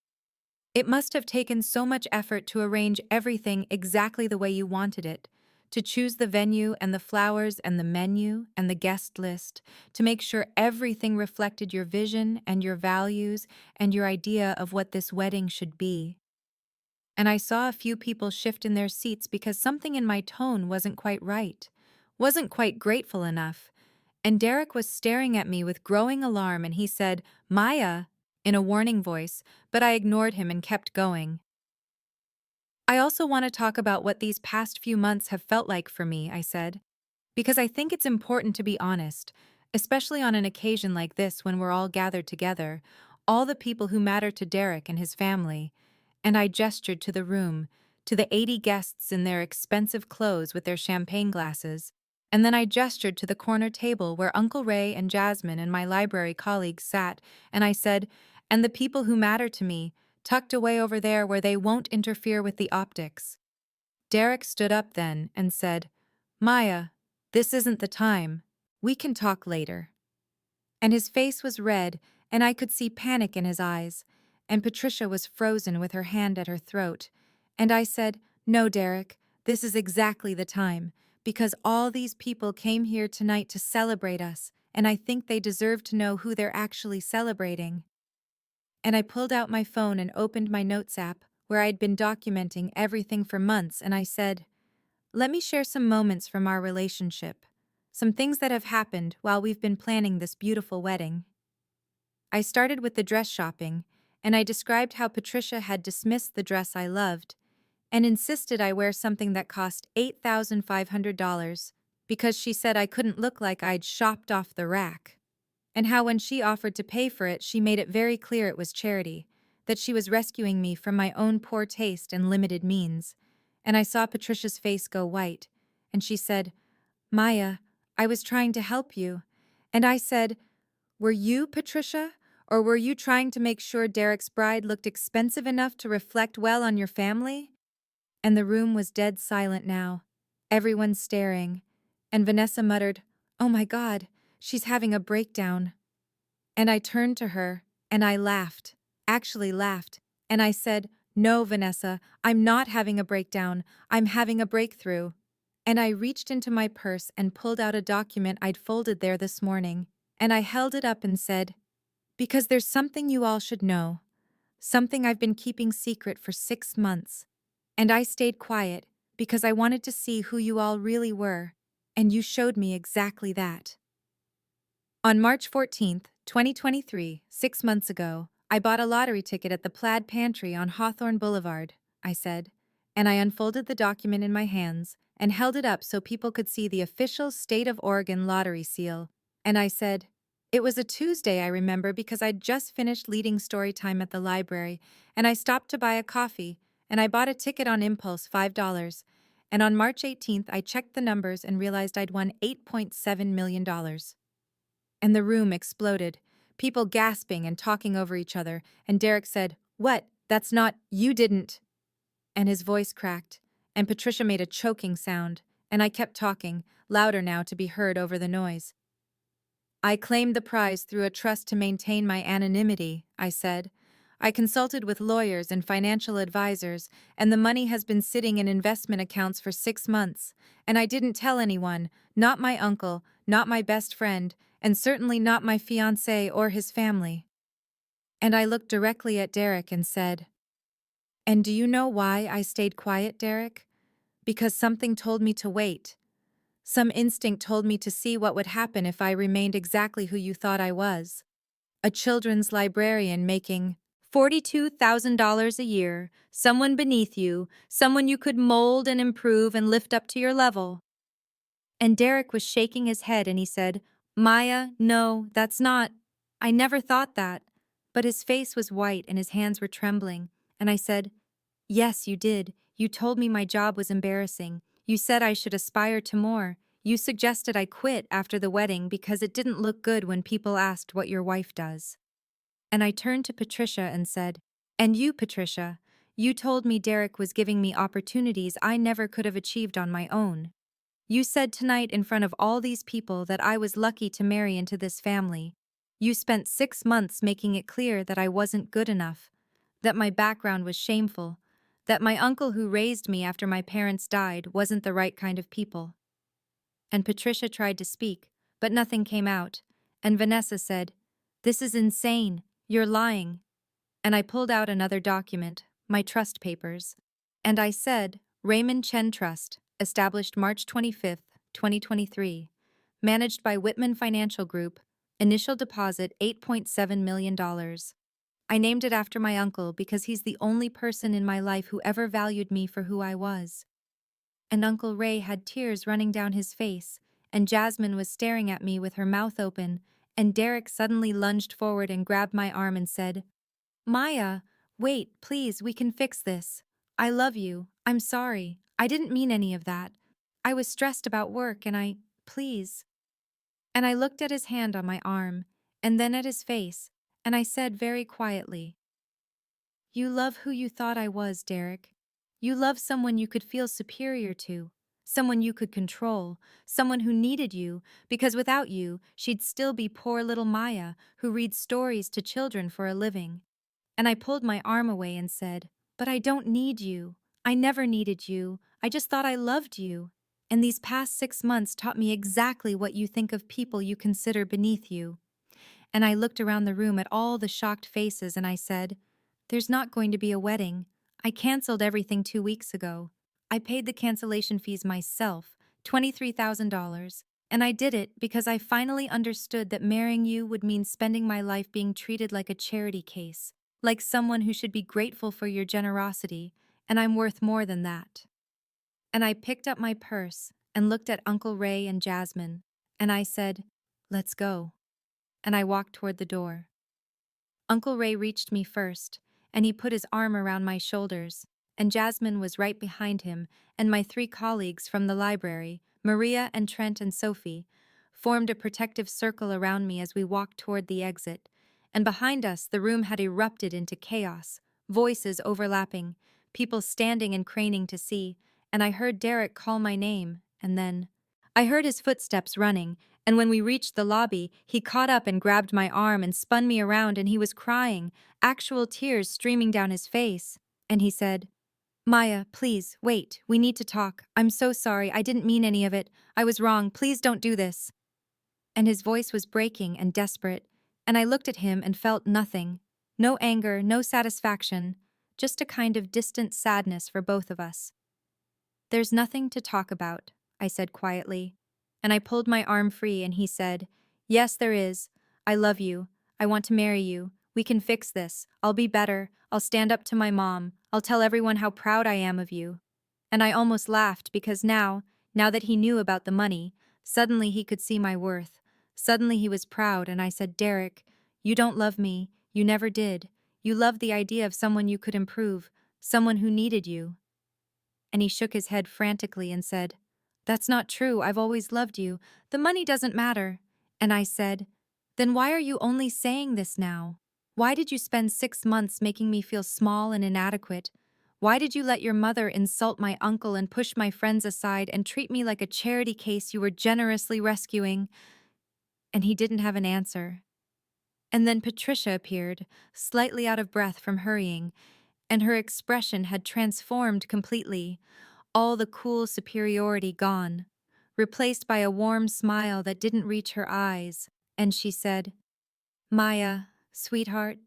"It must have taken so much effort to arrange everything exactly the way you wanted it, to choose the venue and the flowers and the menu and the guest list, to make sure everything reflected your vision and your values and your idea of what this wedding should be." And I saw a few people shift in their seats because something in my tone wasn't quite right, wasn't quite grateful enough. And Derek was staring at me with growing alarm, and he said, "Maya," in a warning voice, but I ignored him and kept going. "I also want to talk about what these past few months have felt like for me," I said, "because I think it's important to be honest. especially on an occasion like this when we're all gathered together, all the people who matter to Derek and his family. And I gestured to the room, to the 80 guests in their expensive clothes with their champagne glasses, and then I gestured to the corner table where Uncle Ray and Jasmine and my library colleagues sat, and I said, and the people who matter to me, tucked away over there where they won't interfere with the optics. Derek stood up then and said, Maya, this isn't the time. We can talk later. And his face was red, and I could see panic in his eyes, and Patricia was frozen with her hand at her throat. And I said, No, Derek, this is exactly the time, because all these people came here tonight to celebrate us, and I think they deserve to know who they're actually celebrating. And I pulled out my phone and opened my notes app, where I'd been documenting everything for months, and I said, Let me share some moments from our relationship. Some things that have happened while we've been planning this beautiful wedding. I started with the dress shopping, and I described how Patricia had dismissed the dress I loved and insisted I wear something that cost $8,500 because she said I couldn't look like I'd shopped off the rack. And how when she offered to pay for it, she made it very clear it was charity, that she was rescuing me from my own poor taste and limited means. And I saw Patricia's face go white, and she said, Maya, I was trying to help you. And I said, Were you, Patricia? Or were you trying to make sure Derek's bride looked expensive enough to reflect well on your family? And the room was dead silent now, everyone staring, and Vanessa muttered, Oh my God, she's having a breakdown. And I turned to her, and I laughed, actually laughed, and I said, No, Vanessa, I'm not having a breakdown, I'm having a breakthrough. And I reached into my purse and pulled out a document I'd folded there this morning, and I held it up and said, Because there's something you all should know, something I've been keeping secret for 6 months. And I stayed quiet because I wanted to see who you all really were, and you showed me exactly that. On March 14th, 2023, 6 months ago, I bought a lottery ticket at the Plaid Pantry on Hawthorne Boulevard, I said, and I unfolded the document in my hands and held it up so people could see the official State of Oregon lottery seal, and I said, It was a Tuesday, I remember, because I'd just finished leading story time at the library, and I stopped to buy a coffee, and I bought a ticket on impulse, $5, and on March 18th I checked the numbers and realized I'd won $8.7 million. And the room exploded, people gasping and talking over each other, and Derek said, What? That's not, you didn't. And his voice cracked, and Patricia made a choking sound, and I kept talking, louder now to be heard over the noise. I claimed the prize through a trust to maintain my anonymity, I said. I consulted with lawyers and financial advisors, and the money has been sitting in investment accounts for 6 months, and I didn't tell anyone, not my uncle, not my best friend, and certainly not my fiancé or his family. And I looked directly at Derek and said, And do you know why I stayed quiet, Derek? Because something told me to wait. Some instinct told me to see what would happen if I remained exactly who you thought I was. A children's librarian making $42,000 a year, someone beneath you, someone you could mold and improve and lift up to your level. And Derek was shaking his head and he said, Maya, no, that's not. I never thought that. But his face was white and his hands were trembling. And I said, Yes, you did. You told me my job was embarrassing. You said I should aspire to more. You suggested I quit after the wedding because it didn't look good when people asked what your wife does. And I turned to Patricia and said, And you, Patricia, you told me Derek was giving me opportunities I never could have achieved on my own. You said tonight in front of all these people that I was lucky to marry into this family. You spent 6 months making it clear that I wasn't good enough, that my background was shameful, that my uncle who raised me after my parents died wasn't the right kind of people. And Patricia tried to speak, but nothing came out, and Vanessa said, This is insane, you're lying. And I pulled out another document, my trust papers, and I said, Raymond Chen Trust, established March 25th, 2023, managed by Whitman Financial Group, initial deposit $8.7 million. I named it after my uncle because he's the only person in my life who ever valued me for who I was. And Uncle Ray had tears running down his face, and Jasmine was staring at me with her mouth open, and Derek suddenly lunged forward and grabbed my arm and said, Maya, wait, please, we can fix this. I love you. I'm sorry. I didn't mean any of that. I was stressed about work please. And I looked at his hand on my arm, and then at his face, and I said very quietly, You love who you thought I was, Derek. You love someone you could feel superior to, someone you could control, someone who needed you, because without you, she'd still be poor little Maya, who reads stories to children for a living. And I pulled my arm away and said, But I don't need you. I never needed you. I just thought I loved you. And these past 6 months taught me exactly what you think of people you consider beneath you. And I looked around the room at all the shocked faces and I said, There's not going to be a wedding. I canceled everything 2 weeks ago. I paid the cancellation fees myself, $23,000. And I did it because I finally understood that marrying you would mean spending my life being treated like a charity case, like someone who should be grateful for your generosity, and I'm worth more than that. And I picked up my purse and looked at Uncle Ray and Jasmine, and I said, Let's go. And I walked toward the door. Uncle Ray reached me first, and he put his arm around my shoulders, and Jasmine was right behind him, and my 3 colleagues from the library, Maria and Trent and Sophie, formed a protective circle around me as we walked toward the exit, and behind us the room had erupted into chaos, voices overlapping, people standing and craning to see, and I heard Derek call my name, and then I heard his footsteps running, and when we reached the lobby, he caught up and grabbed my arm and spun me around, and he was crying, actual tears streaming down his face. And he said, Maya, please, wait, we need to talk. I'm so sorry, I didn't mean any of it. I was wrong, please don't do this. And his voice was breaking and desperate, and I looked at him and felt nothing. No anger, no satisfaction, just a kind of distant sadness for both of us. There's nothing to talk about, I said quietly. And I pulled my arm free and he said, Yes, there is. I love you. I want to marry you. We can fix this. I'll be better. I'll stand up to my mom. I'll tell everyone how proud I am of you. And I almost laughed because now that he knew about the money, suddenly he could see my worth. Suddenly he was proud and I said, Derek, you don't love me. You never did. You loved the idea of someone you could improve, someone who needed you. And he shook his head frantically and said, That's not true, I've always loved you. The money doesn't matter. And I said, Then why are you only saying this now? Why did you spend 6 months making me feel small and inadequate? Why did you let your mother insult my uncle and push my friends aside and treat me like a charity case you were generously rescuing? And he didn't have an answer. And then Patricia appeared, slightly out of breath from hurrying, and her expression had transformed completely, all the cool superiority gone, replaced by a warm smile that didn't reach her eyes, and she said, Maya, sweetheart,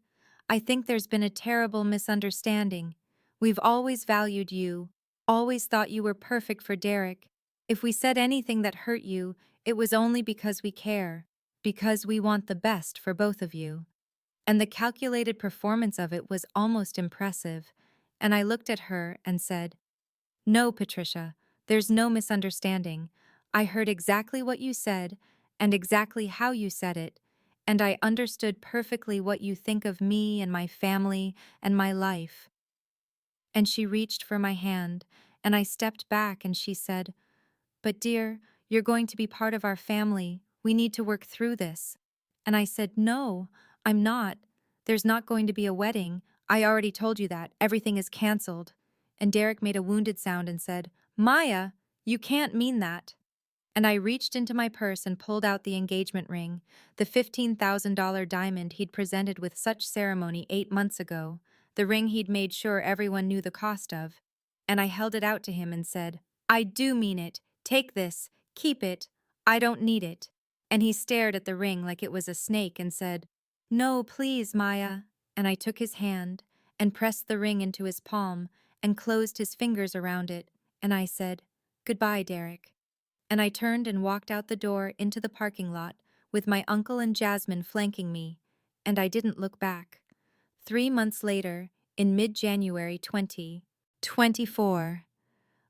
I think there's been a terrible misunderstanding. We've always valued you, always thought you were perfect for Derek. If we said anything that hurt you, it was only because we care, because we want the best for both of you. And the calculated performance of it was almost impressive, and I looked at her and said, No, Patricia, there's no misunderstanding. I heard exactly what you said, and exactly how you said it, and I understood perfectly what you think of me and my family and my life. And she reached for my hand, and I stepped back and she said, But dear, you're going to be part of our family. We need to work through this. And I said, No, I'm not. There's not going to be a wedding. I already told you that. Everything is canceled. And Derek made a wounded sound and said, Maya, you can't mean that. And I reached into my purse and pulled out the engagement ring, the $15,000 diamond he'd presented with such ceremony 8 months ago, the ring he'd made sure everyone knew the cost of. And I held it out to him and said, I do mean it. Take this. Keep it. I don't need it. And he stared at the ring like it was a snake and said, No, please, Maya. And I took his hand and pressed the ring into his palm and closed his fingers around it, and I said, Goodbye, Derek. And I turned and walked out the door into the parking lot with my uncle and Jasmine flanking me, and I didn't look back. 3 months later, in mid-January 2024,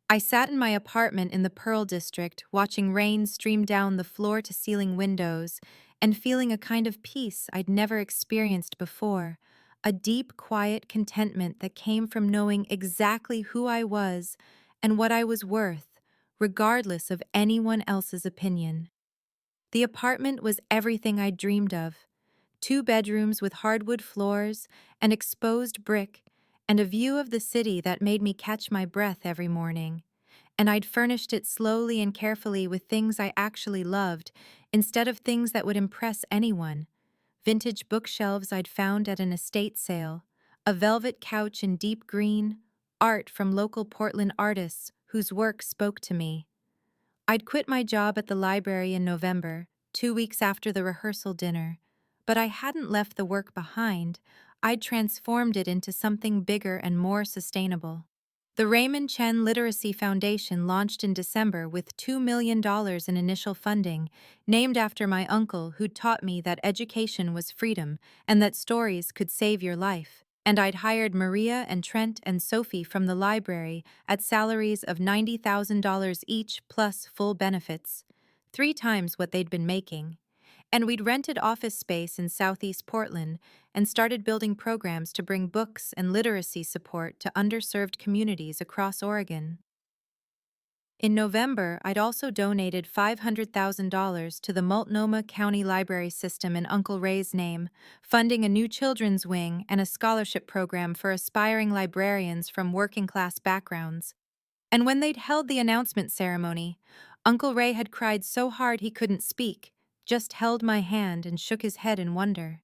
I sat in my apartment in the Pearl District, watching rain stream down the floor to ceiling windows and feeling a kind of peace I'd never experienced before, a deep, quiet contentment that came from knowing exactly who I was and what I was worth, regardless of anyone else's opinion. The apartment was everything I'd dreamed of: two bedrooms with hardwood floors, an exposed brick, and a view of the city that made me catch my breath every morning. And I'd furnished it slowly and carefully with things I actually loved, instead of things that would impress anyone: vintage bookshelves I'd found at an estate sale, a velvet couch in deep green, art from local Portland artists whose work spoke to me. I'd quit my job at the library in November, 2 weeks after the rehearsal dinner, but I hadn't left the work behind. I'd transformed it into something bigger and more sustainable. The Raymond Chen Literacy Foundation launched in December with $2 million in initial funding, named after my uncle who'd taught me that education was freedom and that stories could save your life. And I'd hired Maria and Trent and Sophie from the library at salaries of $90,000 each plus full benefits, 3 times what they'd been making. And we'd rented office space in Southeast Portland and started building programs to bring books and literacy support to underserved communities across Oregon. In November, I'd also donated $500,000 to the Multnomah County Library System in Uncle Ray's name, funding a new children's wing and a scholarship program for aspiring librarians from working-class backgrounds. And when they'd held the announcement ceremony, Uncle Ray had cried so hard he couldn't speak, just held my hand and shook his head in wonder.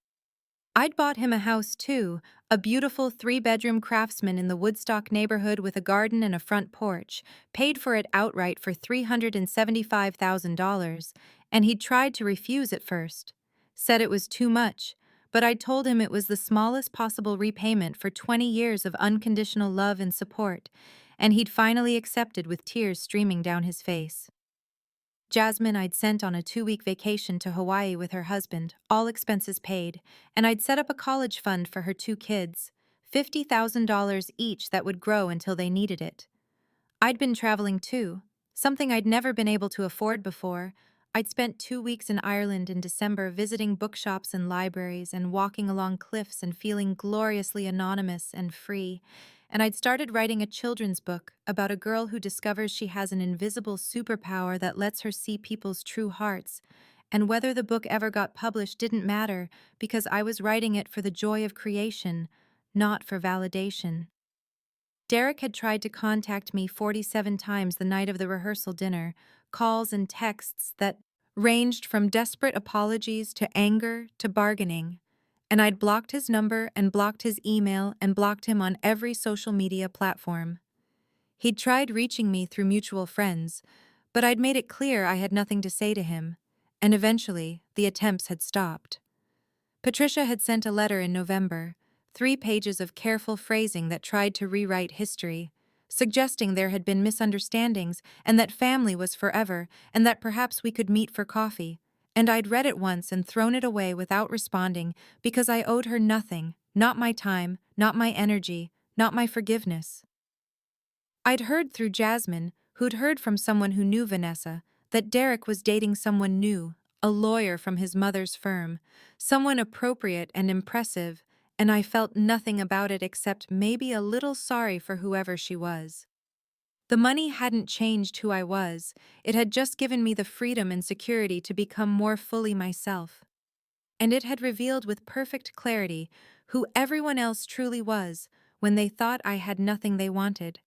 I'd bought him a house too, a beautiful 3-bedroom craftsman in the Woodstock neighborhood with a garden and a front porch, paid for it outright for $375,000, and he'd tried to refuse at first. Said it was too much, but I'd told him it was the smallest possible repayment for 20 years of unconditional love and support, and he'd finally accepted with tears streaming down his face. Jasmine I'd sent on a 2-week vacation to Hawaii with her husband, all expenses paid, and I'd set up a college fund for her 2 kids, $50,000 each that would grow until they needed it. I'd been traveling too, something I'd never been able to afford before. I'd spent 2 weeks in Ireland in December visiting bookshops and libraries and walking along cliffs and feeling gloriously anonymous and free. And I'd started writing a children's book about a girl who discovers she has an invisible superpower that lets her see people's true hearts. And whether the book ever got published didn't matter because I was writing it for the joy of creation, not for validation. Derek had tried to contact me 47 times the night of the rehearsal dinner, calls and texts that ranged from desperate apologies to anger to bargaining. And I'd blocked his number and blocked his email and blocked him on every social media platform. He'd tried reaching me through mutual friends, but I'd made it clear I had nothing to say to him, and eventually the attempts had stopped. Patricia had sent a letter in November, 3 pages of careful phrasing that tried to rewrite history, suggesting there had been misunderstandings and that family was forever and that perhaps we could meet for coffee. And I'd read it once and thrown it away without responding because I owed her nothing, not my time, not my energy, not my forgiveness. I'd heard through Jasmine, who'd heard from someone who knew Vanessa, that Derek was dating someone new, a lawyer from his mother's firm, someone appropriate and impressive, and I felt nothing about it except maybe a little sorry for whoever she was. The money hadn't changed who I was, it had just given me the freedom and security to become more fully myself. And it had revealed with perfect clarity who everyone else truly was when they thought I had nothing they wanted.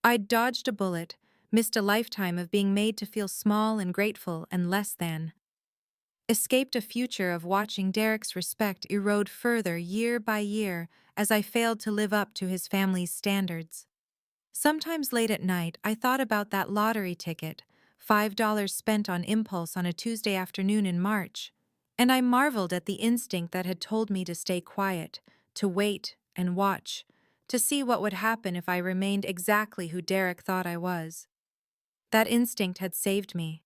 I'd dodged a bullet, missed a lifetime of being made to feel small and grateful and less than. Escaped a future of watching Derek's respect erode further year by year as I failed to live up to his family's standards. Sometimes late at night, I thought about that lottery ticket, $5 spent on impulse on a Tuesday afternoon in March, and I marveled at the instinct that had told me to stay quiet, to wait and watch, to see what would happen if I remained exactly who Derek thought I was. That instinct had saved me.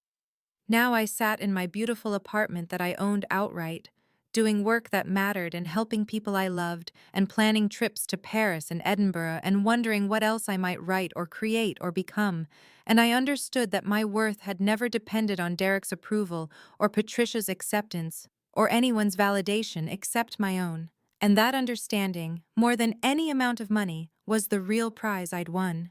Now I sat in my beautiful apartment that I owned outright, doing work that mattered and helping people I loved, and planning trips to Paris and Edinburgh and wondering what else I might write or create or become. And I understood that my worth had never depended on Derek's approval or Patricia's acceptance or anyone's validation except my own. And that understanding, more than any amount of money, was the real prize I'd won.